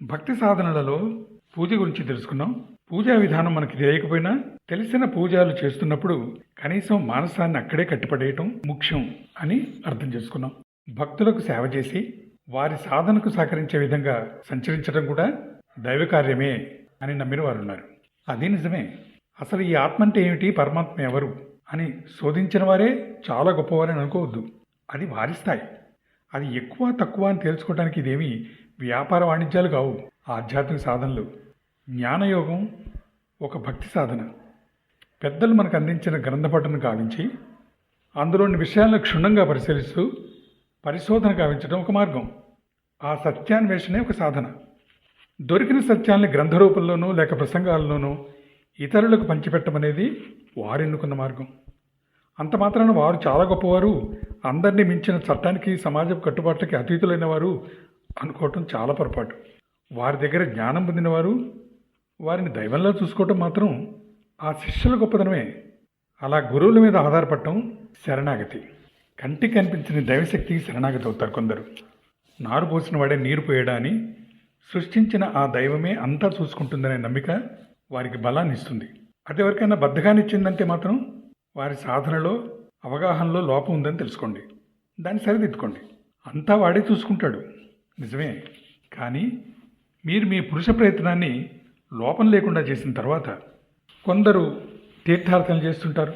భక్తి సాధనలలో పూజ గురించి తెలుసుకున్నాం. పూజా విధానం మనకి తెలియకపోయినా తెలిసిన పూజలు చేస్తున్నప్పుడు కనీసం మానసాన్ని అక్కడే కట్టిపడేయటం ముఖ్యం అని అర్థం చేసుకున్నాం. భక్తులకు సేవ చేసి వారి సాధనకు సహకరించే విధంగా సంచరించడం కూడా దైవ కార్యమే అని నమ్మిన వారు ఉన్నారు. అది నిజమే. అసలు ఈ ఆత్మ అంటే ఏమిటి, పరమాత్మ ఎవరు అని శోధించిన వారే చాలా గొప్పవారని అనుకోవద్దు. అది వారి స్థాయి. అది ఎక్కువ తక్కువ అని తెలుసుకోవడానికి ఇదేమీ వ్యాపార వాణిజ్యాలు కావు. ఆధ్యాత్మిక సాధనలు. జ్ఞానయోగం ఒక భక్తి సాధన. పెద్దలు మనకు అందించిన గ్రంథపటను గావించి అందులోని విషయాలను క్షుణ్ణంగా పరిశీలిస్తూ పరిశోధన గావించడం ఒక మార్గం. ఆ సత్యాన్వేషణే ఒక సాధన. దొరికిన సత్యాల్ని గ్రంథ రూపంలోనూ లేక ప్రసంగాల్లోనూ ఇతరులకు పంచిపెట్టమనేది వారు ఎన్నుకున్న మార్గం. అంత మాత్రాన వారు చాలా గొప్పవారు, అందరినీ మించిన చట్టానికి సమాజపు కట్టుబాట్లకి అతీతులైన వారు అనుకోవటం చాలా పొరపాటు. వారి దగ్గర జ్ఞానం పొందినవారు వారిని దైవంలో చూసుకోవటం మాత్రం ఆ శిష్యుల గొప్పదనమే. అలా గురువుల మీద ఆధారపడటం శరణాగతి. కంటికి కనిపించిన దైవశక్తికి శరణాగతి అవుతారు కొందరు. నారు పోసిన వాడే నీరు పోయడా అని సృష్టించిన ఆ దైవమే అంతా చూసుకుంటుందనే నమ్మిక వారికి బలాన్ని ఇస్తుంది. అది ఎవరికైనా బద్ధకాన్ని ఇచ్చిందంటే మాత్రం వారి సాధనలో అవగాహనలో లోపం ఉందని తెలుసుకోండి, దాన్ని సరిదిద్దుకోండి. అంతా వాడే చూసుకుంటాడు, నిజమే. కానీ మీరు మీ పురుష ప్రయత్నాన్ని లోపం లేకుండా చేసిన తర్వాత కొందరు తీర్థార్థనలు చేస్తుంటారు.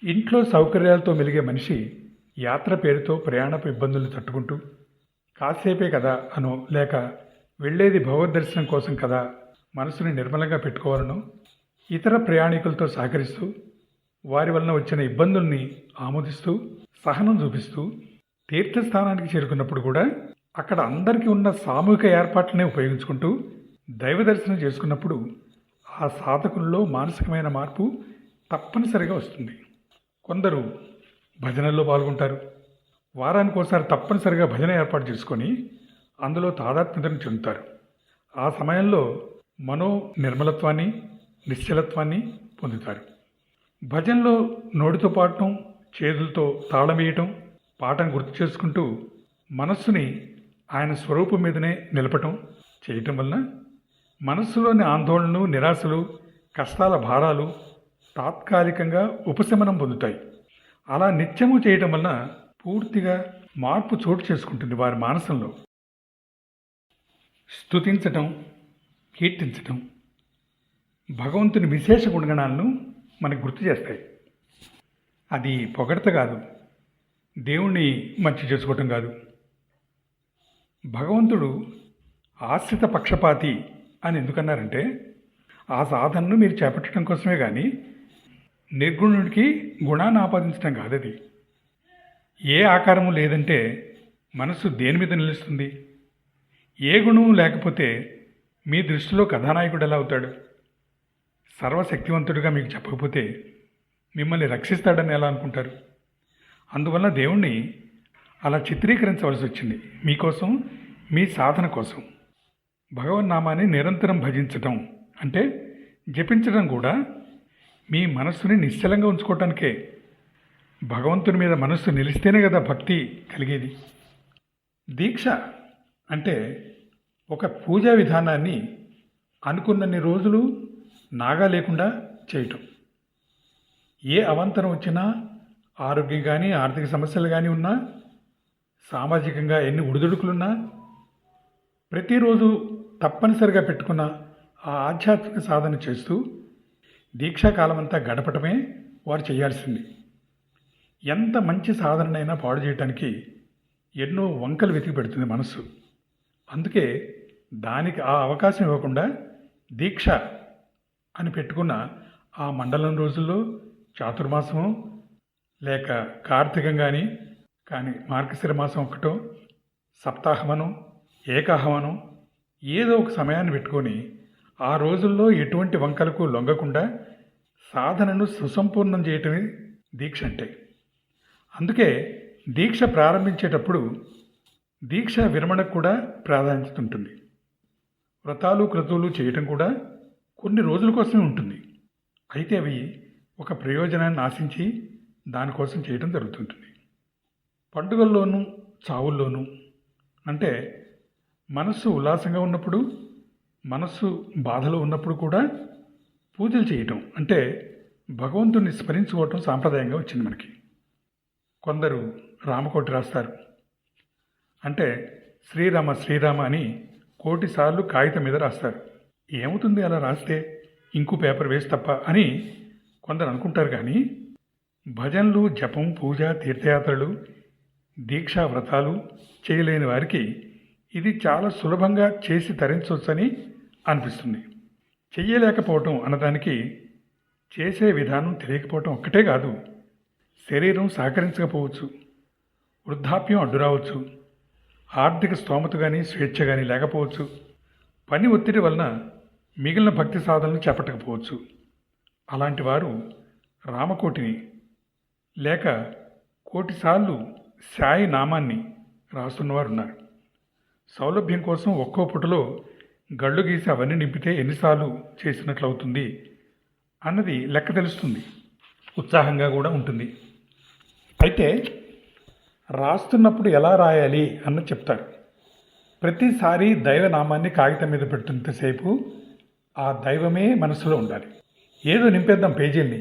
ఇంట్లో సౌకర్యాలతో మెలిగే మనిషి యాత్ర పేరుతో ప్రయాణపు ఇబ్బందులు తట్టుకుంటూ కాసేపే కదా అనో లేక వెళ్ళేది భగవద్దర్శనం కోసం కదా మనసుని నిర్మలంగా పెట్టుకోవాలనో ఇతర ప్రయాణికులతో సహకరిస్తూ వారి వలన వచ్చిన ఇబ్బందుల్ని ఆమోదిస్తూ సహనం చూపిస్తూ తీర్థస్థానానికి చేరుకున్నప్పుడు కూడా అక్కడ అందరికీ ఉన్న సామూహిక ఏర్పాట్లనే ఉపయోగించుకుంటూ దైవ దర్శనం చేసుకున్నప్పుడు ఆ సాధకుల్లో మానసికమైన మార్పు తప్పనిసరిగా వస్తుంది. కొందరు భజనల్లో పాల్గొంటారు. వారానికి ఒకసారి తప్పనిసరిగా భజన ఏర్పాటు చేసుకొని అందులో తాదాత్మ్యతను చెందుతారు. ఆ సమయంలో మనో నిర్మలత్వాన్ని నిశ్చలత్వాన్ని పొందుతారు. భజనలో నోటితో పాడటం, చేతులతో తాళం వేయటం, పాటను గుర్తు చేసుకుంటూ మనస్సుని ఆయన స్వరూపం మీదనే నిలపటం చేయటం వలన మనస్సులోని ఆందోళనలు, నిరాశలు, కష్టాల భారాలు తాత్కాలికంగా ఉపశమనం పొందుతాయి. అలా నిత్యము చేయటం వలన పూర్తిగా మార్పు చోటు చేసుకుంటుంది వారి మానసంలో. స్తుతించటం, కీర్తించటం భగవంతుని విశేష గుణగణాలను మనకు గుర్తు చేస్తాయి. అది పొగడత కాదు, దేవుణ్ణి మంచి చేసుకోవటం కాదు. భగవంతుడు ఆశ్రిత పక్షపాతి అని ఎందుకన్నారంటే ఆ సాధనను మీరు చేపట్టడం కోసమే కానీ నిర్గుణుడికి గుణాన్ని ఆపాదించడం కాదది. ఏ ఆకారము లేదంటే మనసు దేని మీద నిలుస్తుంది? ఏ గుణము లేకపోతే మీ దృష్టిలో కథానాయకుడు ఎలా అవుతాడు? సర్వశక్తివంతుడిగా మీకు చెప్పకపోతే మిమ్మల్ని రక్షిస్తాడని ఎలా అనుకుంటారు? అందువల్ల దేవుణ్ణి అలా చిత్రీకరించవలసి వచ్చింది మీకోసం, మీ సాధన కోసం. భగవన్నామాన్ని నిరంతరం భజించటం అంటే జపించడం కూడా మీ మనస్సుని నిశ్చలంగా ఉంచుకోవటానికే. భగవంతుని మీద మనస్సు నిలిస్తేనే కదా భక్తి కలిగేది. దీక్ష అంటే ఒక పూజా విధానాన్ని అనుకున్నన్ని రోజులు నాగా లేకుండా చేయటం. ఏ అవంతరం వచ్చినా, ఆరోగ్యం కానీ ఆర్థిక సమస్యలు కానీ ఉన్నా, సామాజికంగా ఎన్ని ఉడుదుడుకులున్నా ప్రతిరోజు తప్పనిసరిగా పెట్టుకున్న ఆ ఆధ్యాత్మిక సాధన చేస్తూ దీక్షాకాలమంతా గడపటమే వారు చేయాల్సింది. ఎంత మంచి సాధనైనా పాడు చేయటానికి ఎన్నో వంకలు వెతికి పెడుతుంది మనస్సు. అందుకే దానికి ఆ అవకాశం ఇవ్వకుండా దీక్ష అని పెట్టుకున్న ఆ మండలం రోజుల్లో చాతుర్మాసమో లేక కార్తీకం కానీ మార్గశిర మాసం ఒకటో, సప్తాహమనో, ఏకాహమనో ఏదో ఒక సమయాన్ని పెట్టుకొని ఆ రోజుల్లో ఎటువంటి వంకలకు లొంగకుండా సాధనను సుసంపూర్ణం చేయటమే దీక్ష అంటే. అందుకే దీక్ష ప్రారంభించేటప్పుడు దీక్ష విరమణకు కూడా ప్రాధాన్యత ఉంటుంది. వ్రతాలు క్రతువులు చేయటం కూడా కొన్ని రోజుల కోసమే ఉంటుంది. అయితే అవి ఒక ప్రయోజనాన్ని ఆశించి దానికోసం చేయడం జరుగుతుంటుంది. పండుగల్లోనూ చావుల్లోనూ అంటే మనస్సు ఉల్లాసంగా ఉన్నప్పుడు, మనస్సు బాధలో ఉన్నప్పుడు కూడా పూజలు చేయటం అంటే భగవంతుణ్ణి స్మరించుకోవటం సాంప్రదాయంగా వచ్చింది మనకి. కొందరు రామకోటి రాస్తారు. అంటే శ్రీరామ శ్రీరామ అని కోటిసార్లు కాగితం మీద రాస్తారు. ఏమవుతుంది అలా రాస్తే, ఇంకు పేపర్ వేసి తప్ప అని కొందరు అనుకుంటారు. కానీ భజనలు, జపం, పూజ, తీర్థయాత్రలు, దీక్షా వ్రతాలు చేయలేని వారికి ఇది చాలా సులభంగా చేసి తరించవచ్చని అనిపిస్తుంది. చెయ్యలేకపోవటం అన్నదానికి చేసే విధానం తెలియకపోవటం ఒక్కటే కాదు, శరీరం సహకరించకపోవచ్చు, వృద్ధాప్యం అడ్డు రావచ్చు, ఆర్థిక స్తోమత కానీ స్వేచ్ఛ కానీ లేకపోవచ్చు, పని ఒత్తిడి వలన మిగిలిన భక్తి సాధనలు చేపట్టకపోవచ్చు. అలాంటి వారు రామకోటిని లేక కోటిసార్లు సాయి నామాన్ని రాస్తున్నవారు ఉన్నారు. సౌలభ్యం కోసం ఒక్కో పుటలో గళ్ళు గీసి అవన్నీ నింపితే ఎన్నిసార్లు చేసినట్లు అవుతుంది అన్నది లెక్క తెలుస్తుంది. ఉత్సాహంగా కూడా ఉంటుంది. అయితే రాస్తున్నప్పుడు ఎలా రాయాలి అన్నది చెప్తారు. ప్రతిసారి దైవనామాన్ని కాగితం మీద పెడుతున్నంతసేపు ఆ దైవమే మనసులో ఉండాలి. ఏదో నింపేద్దాం పేజీల్ని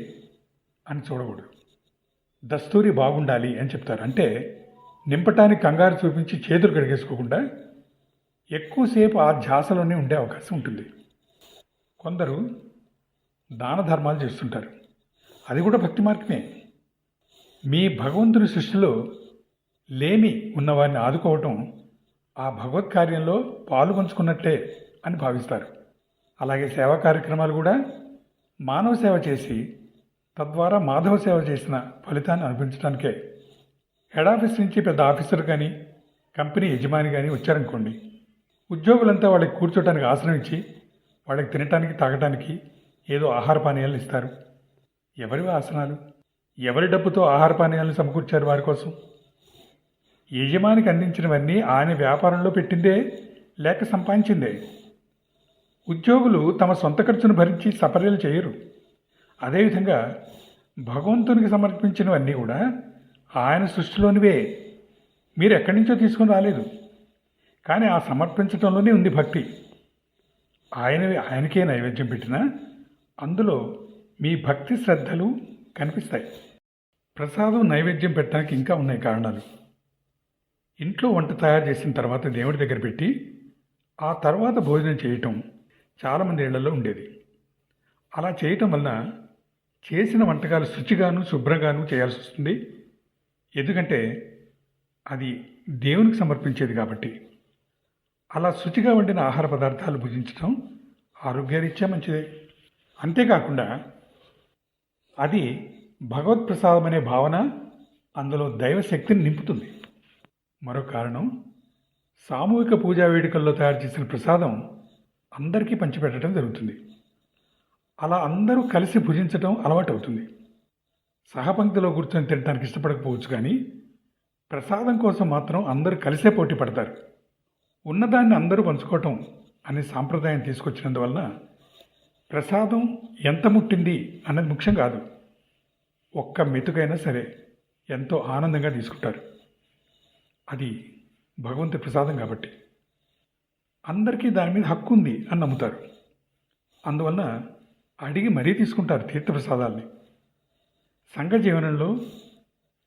అని చూడకూడదు. దస్తూరి బాగుండాలి అని చెప్తారు. అంటే నింపటానికి కంగారు చూపించి చేతులు కడిగేసుకోకుండా ఎక్కువసేపు ఆ ధ్యాసలోనే ఉండే అవకాశం ఉంటుంది. కొందరు దాన ధర్మాలు చేస్తుంటారు. అది కూడా భక్తి మార్గమే. మీ భగవంతుని సృష్టిలో లేమి ఉన్నవారిని ఆదుకోవటం ఆ భగవత్ కార్యంలో పాలు పంచుకున్నట్లే అని భావిస్తారు. అలాగే సేవా కార్యక్రమాలు కూడా మానవ సేవ చేసి తద్వారా మాధవ సేవ చేసిన ఫలితాన్ని అనిపించడానికే. హెడ్ ఆఫీస్ నుంచి పెద్ద ఆఫీసర్ కానీ కంపెనీ యజమాని కానీ వచ్చారనుకోండి, ఉద్యోగులంతా వాళ్ళకి కూర్చోటానికి ఆసనం ఇచ్చి వాళ్ళకి తినటానికి తాగటానికి ఏదో ఆహార పానీయాలు ఇస్తారు. ఎవరి ఆసనాలు? ఎవరి డబ్బుతో ఆహార పానీయాలను సమకూర్చారు వారి కోసం? యజమానికి అందించినవన్నీ ఆయన వ్యాపారంలో పెట్టిందే లేక సంపాదించిందే. ఉద్యోగులు తమ సొంత ఖర్చును భరించి సపర్యలు చేయరు. అదేవిధంగా భగవంతునికి సమర్పించినవన్నీ కూడా ఆయన సృష్టిలోనివే. మీరు ఎక్కడి నుంచో తీసుకుని రాలేదు. కానీ ఆ సమర్పించడంలోనే ఉంది భక్తి. ఆయనకే నైవేద్యం పెట్టినా అందులో మీ భక్తి శ్రద్ధలు కనిపిస్తాయి. ప్రసాదం నైవేద్యం పెట్టడానికి ఇంకా ఉన్నాయి కారణాలు. ఇంట్లో వంట తయారు చేసిన తర్వాత దేవుడి దగ్గర పెట్టి ఆ తర్వాత భోజనం చేయటం చాలామంది ఇళ్లలో ఉండేది. అలా చేయటం వలన చేసిన వంటకాలు శుచిగాను శుభ్రంగాను చేయాల్సి వస్తుంది. ఎందుకంటే అది దేవునికి సమర్పించేది కాబట్టి. అలా శుచిగా వండిన ఆహార పదార్థాలు భుజించడం ఆరోగ్యరీత్యా మంచిదే. అంతేకాకుండా అది భగవత్ప్రసాదం అనే భావన అందులో దైవశక్తిని నింపుతుంది. మరో కారణం, సామూహిక పూజా వేడుకల్లో తయారు చేసిన ప్రసాదం అందరికీ పంచిపెట్టడం జరుగుతుంది. అలా అందరూ కలిసి భుజించడం అలవాటు అవుతుంది. సహపంక్తిలో కూర్చొని తినడానికి ఇష్టపడకపోవచ్చు, కానీ ప్రసాదం కోసం మాత్రం అందరూ కలిసే పోటీ పడతారు. ఉన్నదాన్ని అందరూ పంచుకోవటం అనే సాంప్రదాయం తీసుకొచ్చినందువలన ప్రసాదం ఎంత ముట్టింది అన్నది ముఖ్యం కాదు. ఒక్క మెతుకైనా సరే ఎంతో ఆనందంగా తీసుకుంటారు. అది భగవంతుడి ప్రసాదం కాబట్టి అందరికీ దాని మీద హక్కు ఉంది అని నమ్ముతారు. అందువలన అడిగి మరీ తీసుకుంటారు తీర్థప్రసాదాల్ని. సంఘ జీవనంలో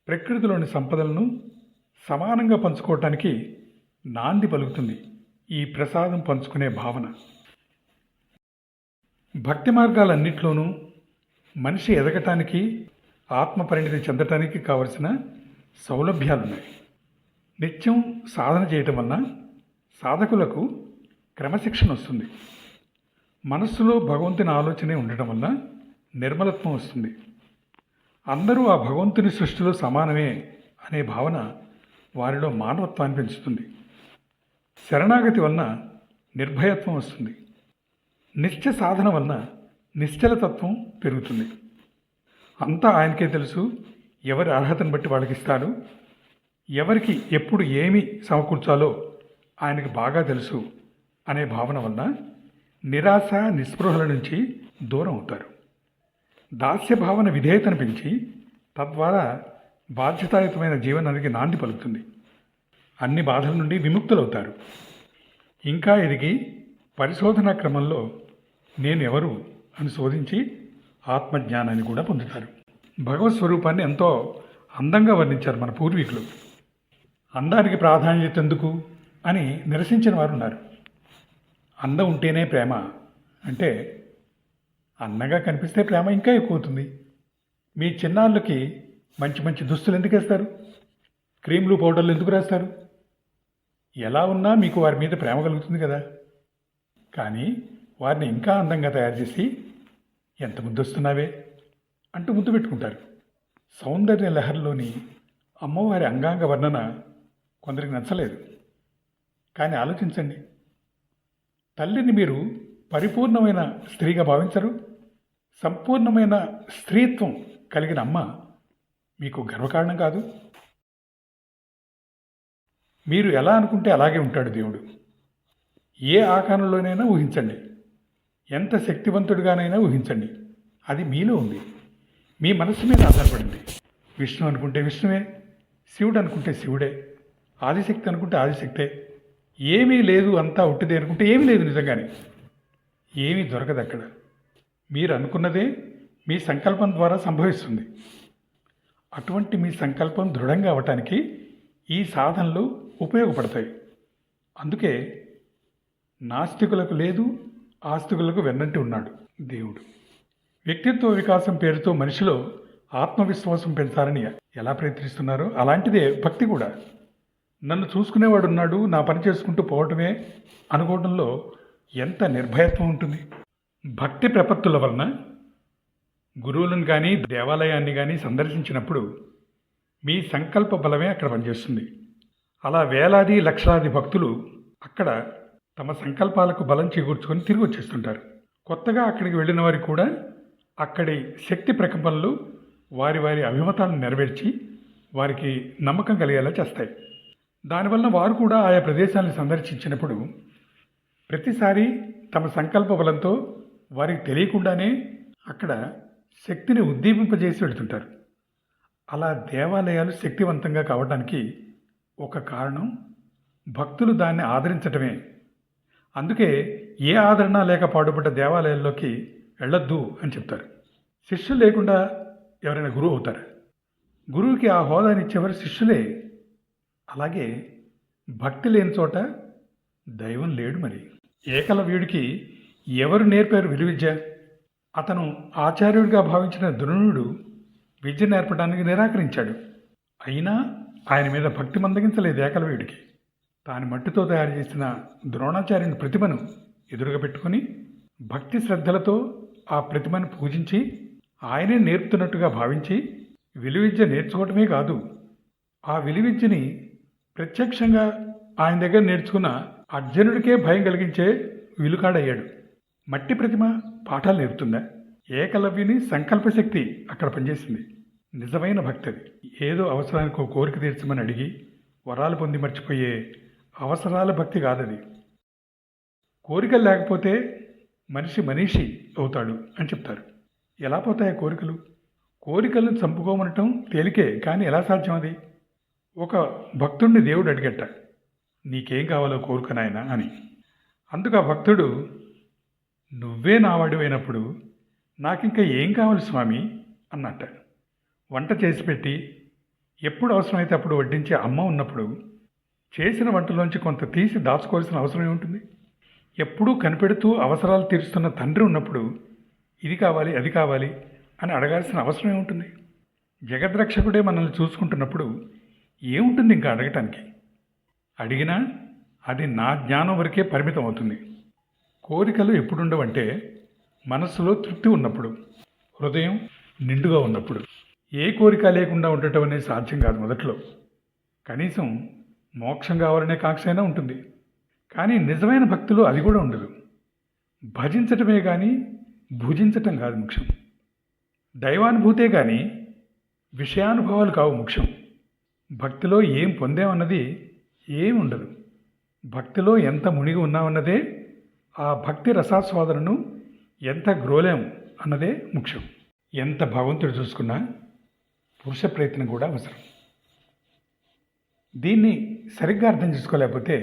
ప్రకృతిలోని సంపదలను సమానంగా పంచుకోవటానికి నాంది పలుకుతుంది ఈ ప్రసాదం పంచుకునే భావన. భక్తి మార్గాలన్నింటిలోనూ మనిషి ఎదగటానికి, ఆత్మపరిణితి చెందటానికి కావలసిన సౌలభ్యాలున్నాయి. నిత్యం సాధన చేయటం వలన సాధకులకు క్రమశిక్షణ వస్తుంది. మనస్సులో భగవంతుని ఆలోచనే ఉండటం వలన నిర్మలత్వం వస్తుంది. అందరూ ఆ భగవంతుని సృష్టిలో సమానమే అనే భావన వారిలో మానవత్వాన్ని పెంచుతుంది. శరణాగతి వలన నిర్భయత్వం వస్తుంది. నిత్య సాధన వలన నిశ్చలతత్వం పెరుగుతుంది. అంతా ఆయనకే తెలుసు, ఎవరి అర్హతను బట్టి వాళ్ళకి ఇస్తాడు, ఎవరికి ఎప్పుడు ఏమి సమకూర్చాలో ఆయనకి బాగా తెలుసు అనే భావన వలన నిరాశ నిస్పృహల నుంచి దూరం అవుతారు. దాస్య భావన విధేయతను పెంచి తద్వారా బాధ్యతాయుతమైన జీవనానికి నాంది పలుకుతుంది. అన్ని బాధల నుండి విముక్తులవుతారు. ఇంకా ఎదిగి పరిశోధనా క్రమంలో నేను ఎవరు అని శోధించి ఆత్మజ్ఞానాన్ని కూడా పొందుతారు. భగవత్ స్వరూపాన్ని ఎంతో అందంగా వర్ణించారు మన పూర్వీకులు. అందానికి ప్రాధాన్యత ఎందుకు అని నిరసించిన వారు ఉన్నారు. అందం ఉంటేనే ప్రేమ అంటే అందంగా కనిపిస్తే ప్రేమ ఇంకా ఎక్కువ అవుతుంది. మీ చిన్నాళ్ళకి మంచి మంచి దుస్తులు ఎందుకు వేస్తారు? క్రీములు పౌడర్లు ఎందుకు రాస్తారు? ఎలా ఉన్నా మీకు వారి మీద ప్రేమ కలుగుతుంది కదా. కానీ వారిని ఇంకా అందంగా తయారు చేసి ఎంత ముద్దొస్తున్నావే అంటూ ముద్దు పెట్టుకుంటారు. సౌందర్య లహరిలోని అమ్మవారి అంగాంగ వర్ణన కొందరికి నచ్చలేదు. కానీ ఆలోచించండి, తల్లిని మీరు పరిపూర్ణమైన స్త్రీగా భావించరు? సంపూర్ణమైన స్త్రీత్వం కలిగిన అమ్మ మీకు గర్వకారణం కాదు? మీరు ఎలా అనుకుంటే అలాగే ఉంటాడు దేవుడు. ఏ ఆకారంలోనైనా ఊహించండి, ఎంత శక్తివంతుడిగానైనా ఊహించండి, అది మీలో ఉంది, మీ మనసు మీద ఆధారపడింది. విష్ణు అనుకుంటే విష్ణువే, శివుడు అనుకుంటే శివుడే, ఆదిశక్తి అనుకుంటే ఆదిశక్తే. ఏమీ లేదు అంతా ఉట్టిదే అనుకుంటే ఏమీ లేదు. నిజంగానే ఏమీ దొరకదు అక్కడ. మీరు అనుకున్నదే మీ సంకల్పం ద్వారా సంభవిస్తుంది. అటువంటి మీ సంకల్పం దృఢంగా అవటానికి ఈ సాధనలు ఉపయోగపడతాయి. అందుకే నాస్తికులకు లేదు, ఆస్తికులకు వెన్నంటి ఉన్నాడు దేవుడు. వ్యక్తిత్వ వికాసం పేరుతో మనిషిలో ఆత్మవిశ్వాసం పెంచాలని ఎలా ప్రయత్నిస్తున్నారో అలాంటిదే భక్తి కూడా. నన్ను చూసుకునేవాడు ఉన్నాడు, నా పని చేసుకుంటూ పోవటమే అనుకోవడంలో ఎంత నిర్భయత్వం ఉంటుంది. భక్తి ప్రపత్తుల వలన గురువులను కానీ దేవాలయాన్ని కానీ సందర్శించినప్పుడు మీ సంకల్ప బలమే అక్కడ పనిచేస్తుంది. అలా వేలాది లక్షలాది భక్తులు అక్కడ తమ సంకల్పాలకు బలం చేకూర్చుకొని తిరిగి వచ్చేస్తుంటారు. కొత్తగా అక్కడికి వెళ్ళిన వారికి కూడా అక్కడి శక్తి ప్రకంపనలు వారి వారి అభిమతాలను నెరవేర్చి వారికి నమ్మకం కలిగేలా చేస్తాయి. దానివల్ల వారు కూడా ఆయా ప్రదేశాలను సందర్శించినప్పుడు ప్రతిసారి తమ సంకల్ప బలంతో వారికి తెలియకుండానే అక్కడ శక్తిని ఉద్దీపింపజేసి వెళుతుంటారు. అలా దేవాలయాలు శక్తివంతంగా కావడానికి ఒక కారణం భక్తులు దాన్ని ఆదరించటమే. అందుకే ఏ ఆదరణ లేక పాడుపడ్డ దేవాలయాల్లోకి వెళ్ళొద్దు అని చెప్తారు. శిష్యులు లేకుండా ఎవరైనా గురువు అవుతారు? గురువుకి ఆ హోదానిచ్చేవారు శిష్యులే. అలాగే భక్తి లేని చోట దైవం లేడు. మరి ఏకలవ్యుడికి ఎవరు నేర్పారు విలువిద్య? అతను ఆచార్యుడిగా భావించిన ద్రోణుడు విద్య నేర్పడానికి నిరాకరించాడు. అయినా ఆయన మీద భక్తి మందగించలేదు ఏకలవ్యుడికి. తాను మట్టితో తయారు చేసిన ద్రోణాచార్యుని ప్రతిమను ఎదురుగా పెట్టుకుని భక్తి శ్రద్ధలతో ఆ ప్రతిమను పూజించి ఆయనే నేర్పుతున్నట్టుగా భావించి విలువిద్య నేర్చుకోవటమే కాదు, ఆ విలువిద్యని ప్రత్యక్షంగా ఆయన దగ్గర నేర్చుకున్న అర్జునుడికే భయం కలిగించే విలుకాడయ్యాడు. మట్టి ప్రతిమ పాఠాలు నేర్పుతుందా? ఏకలవ్యుని సంకల్పశక్తి అక్కడ పనిచేసింది. నిజమైన భక్తి అది. ఏదో అవసరానికి ఒక కోరిక తీర్చమని అడిగి వరాలు పొంది మర్చిపోయే అవసరాల భక్తి కాదది. కోరికలు లేకపోతే మనిషి అవుతాడు అని చెప్తారు. ఎలా పోతాయి కోరికలు? కోరికలను చంపుకోమనటం తేలికే, కానీ ఎలా సాధ్యం అది? ఒక భక్తుడిని దేవుడు అడిగట, నీకేం కావాలో కోరుకు నాయనా అని. అందుకు ఆ భక్తుడు, నువ్వే నావాడివైనప్పుడు నాకింకా ఏం కావాలి స్వామి అన్నట్ట. వంట చేసి పెట్టి ఎప్పుడు అవసరమైతే అప్పుడు వడ్డించే అమ్మ ఉన్నప్పుడు చేసిన వంటలోంచి కొంత తీసి దాచుకోవాల్సిన అవసరం ఏముంటుంది? ఎప్పుడూ కనిపెడుతూ అవసరాలు తీరుస్తున్న తండ్రి ఉన్నప్పుడు ఇది కావాలి అది కావాలి అని అడగాల్సిన అవసరం ఏముంటుంది? జగద్రక్షకుడే మనల్ని చూసుకుంటున్నప్పుడు ఏముంటుంది ఇంకా అడగటానికి? అడిగినా అది నా జ్ఞానం వరకే పరిమితం అవుతుంది. కోరికలు ఎప్పుడుండవంటే మనస్సులో తృప్తి ఉన్నప్పుడు, హృదయం నిండుగా ఉన్నప్పుడు. ఏ కోరిక లేకుండా ఉండటం అనేది సాధ్యం కాదు మొదట్లో. కనీసం మోక్షం కావాలనే కాంక్ష అయినా ఉంటుంది. కానీ నిజమైన భక్తులు అది కూడా ఉండదు. భజించటమే కానీ భుజించటం కాదు ముఖ్యం. దైవానుభూతే కానీ విషయానుభవాలు కావు ముఖ్యం. భక్తిలో ఏం పొందామన్నది ఏమి ఉండదు. భక్తిలో ఎంత మునిగి ఉన్నామన్నదే, ఆ భక్తి రసాస్వాదనను ఎంత గ్రోలేం అన్నదే ముఖ్యం. ఎంత భగవంతుడు చూసుకున్నా పురుష ప్రయత్నం కూడా అవసరం. దీన్ని సరిగ్గా అర్థం చేసుకోలేకపోతే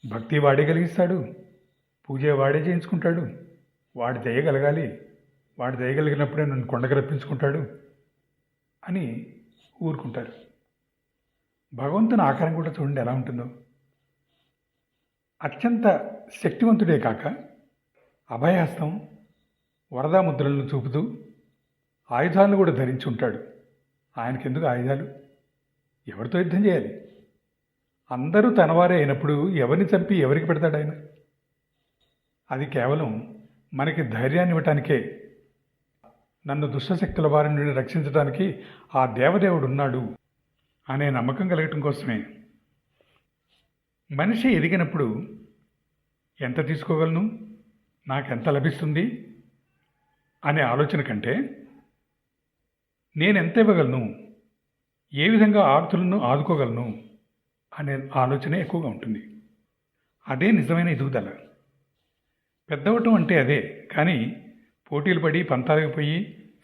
భక్తి వాడే కలిగిస్తాడు, పూజ వాడే చేయించుకుంటాడు, వాడి దయ కలగాలి, వాడి దయ కలిగినప్పుడే నన్ను కొండకు రప్పించుకుంటాడు అని ఊరుకుంటారు. భగవంతుని ఆకారం కూడా చూడండి ఎలా ఉంటుందో. అత్యంత శక్తివంతుడే కాక అభయహస్తం, వరదా ముద్రలను చూపుతూ ఆయుధాలను కూడా ధరించి ఉంటాడు. ఆయనకెందుకు ఆయుధాలు? ఎవరితో యుద్ధం చేయాలి? అందరూ తనవారే అయినప్పుడు ఎవరిని చంపి ఎవరికి పెడతాడు ఆయన? అది కేవలం మనకి ధైర్యాన్ని ఇవ్వటానికే, నన్ను దుష్టశక్తుల వారి నుండి రక్షించడానికి ఆ దేవదేవుడు ఉన్నాడు అనే నమ్మకం కలగటం కోసమే. మనిషి ఎదిగినప్పుడు ఎంత తీసుకోగలను, నాకెంత లభిస్తుంది అనే ఆలోచన కంటే నేనెంత ఇవ్వగలను, ఏ విధంగా ఆర్తులను ఆదుకోగలను అనే ఆలోచనే ఎక్కువగా ఉంటుంది. అదే నిజమైన ఎదుగుదల. పెద్దవటం అంటే అదే, కానీ పోటీలు పడి పంతాలకు పోయి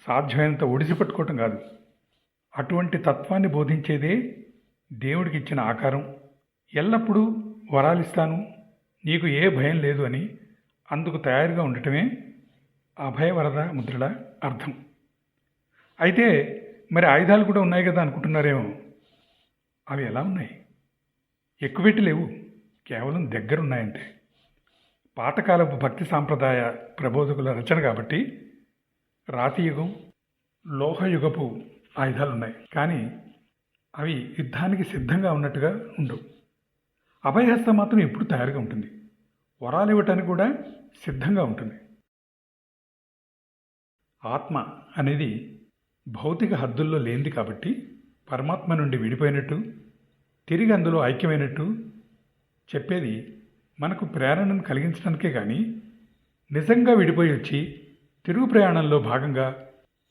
సాధ్యమైనంత ఒడిసి పట్టుకోవటం కాదు. అటువంటి తత్వాన్ని బోధించేదే దేవుడికి ఇచ్చిన ఆకారం. ఎల్లప్పుడూ వరాలిస్తాను, నీకు ఏ భయం లేదు అని అందుకు తయారుగా ఉండటమే అభయవరద ముద్రల అర్థం. అయితే మరి ఆయుధాలు కూడా ఉన్నాయి కదా అనుకుంటున్నారేమో. అవి ఎలా ఉన్నాయి? ఎక్కువెట్టి లేవు, కేవలం దగ్గరున్నాయంటే. పాతకాలపు భక్తి సాంప్రదాయ ప్రబోధకుల రచన కాబట్టి రాతియుగం, లోహయుగపు ఆయుధాలున్నాయి, కానీ అవి యుద్ధానికి సిద్ధంగా ఉన్నట్టుగా ఉండవు. అభయహస్తం మాత్రం ఎప్పుడు తయారుగా ఉంటుంది, వరాలు ఇవ్వటానికి కూడా సిద్ధంగా ఉంటుంది. ఆత్మ అనేది భౌతిక హద్దుల్లో లేనిది కాబట్టి పరమాత్మ నుండి విడిపోయినట్టు, తిరిగి అందులో ఐక్యమైనట్టు చెప్పేది మనకు ప్రేరణను కలిగించడానికే. కానీ నిజంగా విడిపోయి వచ్చి తిరుగు ప్రయాణంలో భాగంగా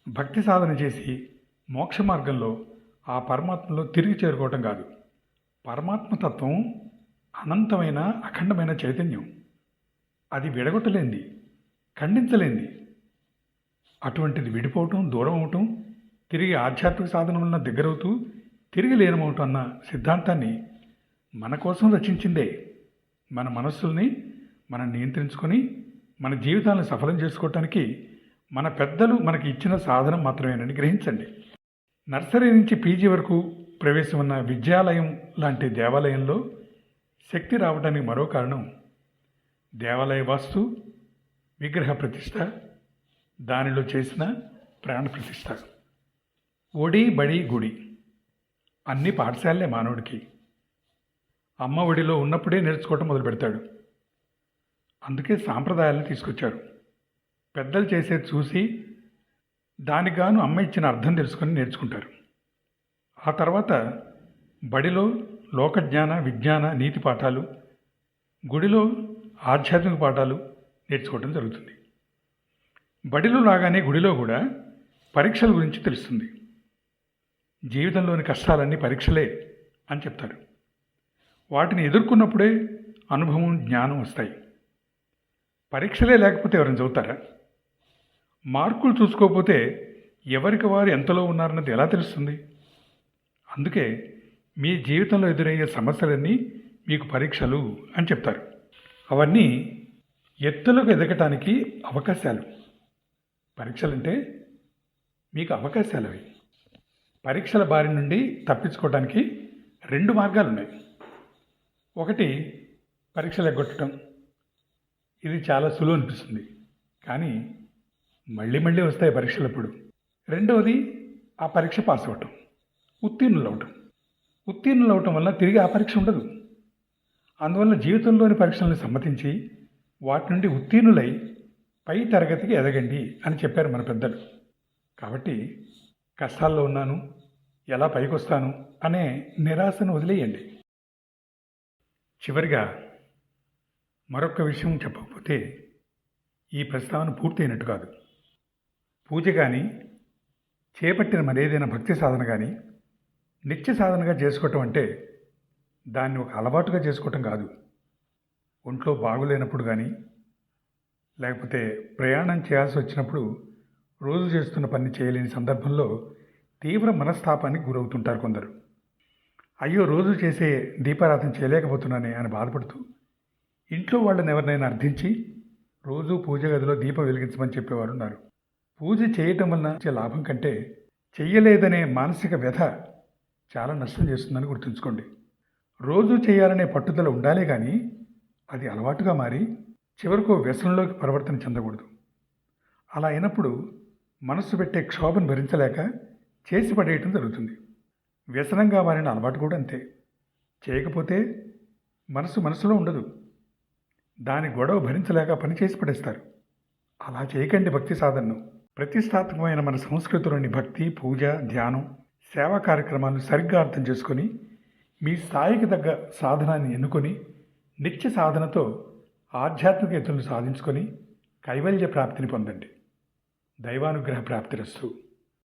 భక్తి సాధన చేసి మోక్ష మార్గంలో ఆ పరమాత్మలో తిరిగి చేరుకోవటం కాదు. పరమాత్మతత్వం అనంతమైన అఖండమైన చైతన్యం. అది విడగొట్టలేంది, ఖండించలేంది. అటువంటిది విడిపోవటం, దూరం అవటం, తిరిగి ఆధ్యాత్మిక సాధన వలన దగ్గరవుతూ తిరిగి లీనమవటం అన్న సిద్ధాంతాన్ని మన కోసం రచించిందే. మన మనస్సుల్ని మనం నియంత్రించుకొని మన జీవితాలను సఫలం చేసుకోవటానికి మన పెద్దలు మనకి ఇచ్చిన సాధనం మాత్రమేనని గ్రహించండి. నర్సరీ నుంచి పీజీ వరకు ప్రవేశం ఉన్న విద్యాలయం లాంటి దేవాలయంలో శక్తి రావడానికి మరో కారణం దేవాలయ వాస్తు, విగ్రహ ప్రతిష్ట, దానిలో చేసిన ప్రాణ ప్రతిష్ట. ఒడి బడి గుడి అన్ని పాఠశాలలే మానవుడికి. అమ్మ ఒడిలో ఉన్నప్పుడే నేర్చుకోవటం మొదలు పెడతాడు. అందుకే సాంప్రదాయాలను తీసుకొచ్చారు. పెద్దలు చేసేది చూసి దానికి గాను అమ్మ ఇచ్చిన అర్థం తెలుసుకొని నేర్చుకుంటారు. ఆ తర్వాత బడిలో లోకజ్ఞాన, విజ్ఞాన, నీతి పాఠాలు, గుడిలో ఆధ్యాత్మిక పాఠాలు నేర్చుకోవడం జరుగుతుంది. బడిలో లాగానే గుడిలో కూడా పరీక్షల గురించి తెలుస్తుంది. జీవితంలోని కష్టాలన్నీ పరీక్షలే అని చెప్తారు. వాటిని ఎదుర్కొన్నప్పుడే అనుభవం, జ్ఞానం వస్తాయి. పరీక్షలే లేకపోతే ఎవరైనా చదువుతారా? మార్కులు చూసుకోకపోతే ఎవరికి వారు ఎంతలో ఉన్నారన్నది ఎలా తెలుస్తుంది? అందుకే మీ జీవితంలో ఎదురయ్యే సమస్యలన్నీ మీకు పరీక్షలు అని చెప్తారు. అవన్నీ ఎత్తులకు ఎదగటానికి అవకాశాలు. పరీక్షలంటే మీకు అవకాశాలు. అవి పరీక్షల బారి నుండి తప్పించుకోవడానికి 2 మార్గాలు ఉన్నాయి. ఒకటి పరీక్షలు ఎగ్గొట్టడం. ఇది చాలా సులువు అనిపిస్తుంది, కానీ మళ్ళీ మళ్ళీ వస్తాయి పరీక్షలప్పుడు. రెండవది ఆ పరీక్ష పాస్ అవ్వటం, ఉత్తీర్ణులు అవటం. ఉత్తీర్ణులు అవటం వల్ల తిరిగి ఆ పరీక్ష ఉండదు. అందువల్ల జీవితంలోని పరీక్షలను సమ్మతించి వాటి నుండి ఉత్తీర్ణులై పై తరగతికి ఎదగండి అని చెప్పారు మన పెద్దలు. కాబట్టి కష్టాల్లో ఉన్నాను, ఎలా పైకొస్తాను అనే నిరాశను వదిలేయండి. చివరిగా మరొక విషయం చెప్పకపోతే ఈ ప్రస్తావన పూర్తయినట్టు కాదు. పూజ కానీ, చేపట్టిన మరేదైనా భక్తి సాధన కానీ నిత్య సాధనగా చేసుకోవటం అంటే దాన్ని ఒక అలవాటుగా చేసుకోవటం కాదు. ఒంట్లో బాగులేనప్పుడు కానీ, లేకపోతే ప్రయాణం చేయాల్సి వచ్చినప్పుడు రోజు చేస్తున్న పని చేయలేని సందర్భంలో తీవ్ర మనస్తాపానికి గురవుతుంటారు కొందరు. అయ్యో, రోజు చేసే దీపారాధన చేయలేకపోతున్నానే అని బాధపడుతూ ఇంట్లో వాళ్ళని ఎవరినైనా అర్థించి రోజు పూజ గదిలో దీపం వెలిగించమని చెప్పేవారు ఉన్నారు. పూజ చేయటం వలన వచ్చే లాభం కంటే చెయ్యలేదనే మానసిక వ్యధ చాలా నష్టం చేస్తుందని గుర్తుంచుకోండి. రోజు చేయాలనే పట్టుదల ఉండాలే కానీ అది అలవాటుగా మారి చివరకు వ్యసనంలోకి పరివర్తన చెందకూడదు. అలా అయినప్పుడు మనస్సు పెట్టే క్షోభను భరించలేక చేసి పడేయటం జరుగుతుంది. వ్యసనంగా మారిన అలవాటు కూడా అంతే. చేయకపోతే మనసులో ఉండదు. దాని గొడవ భరించలేక పని చేసి పడేస్తారు. అలా చేయకండి భక్తి సాధనను. ప్రతిష్టాత్మకమైన మన సంస్కృతిలోని భక్తి, పూజ, ధ్యానం, సేవా కార్యక్రమాలను సరిగ్గా అర్థం చేసుకొని మీ స్థాయికి తగ్గ సాధనాన్ని ఎన్నుకొని నిత్య సాధనతో ఆధ్యాత్మిక ఎత్తులను సాధించుకొని కైవల్య ప్రాప్తిని పొందండి. దైవానుగ్రహ ప్రాప్తిరస్తు.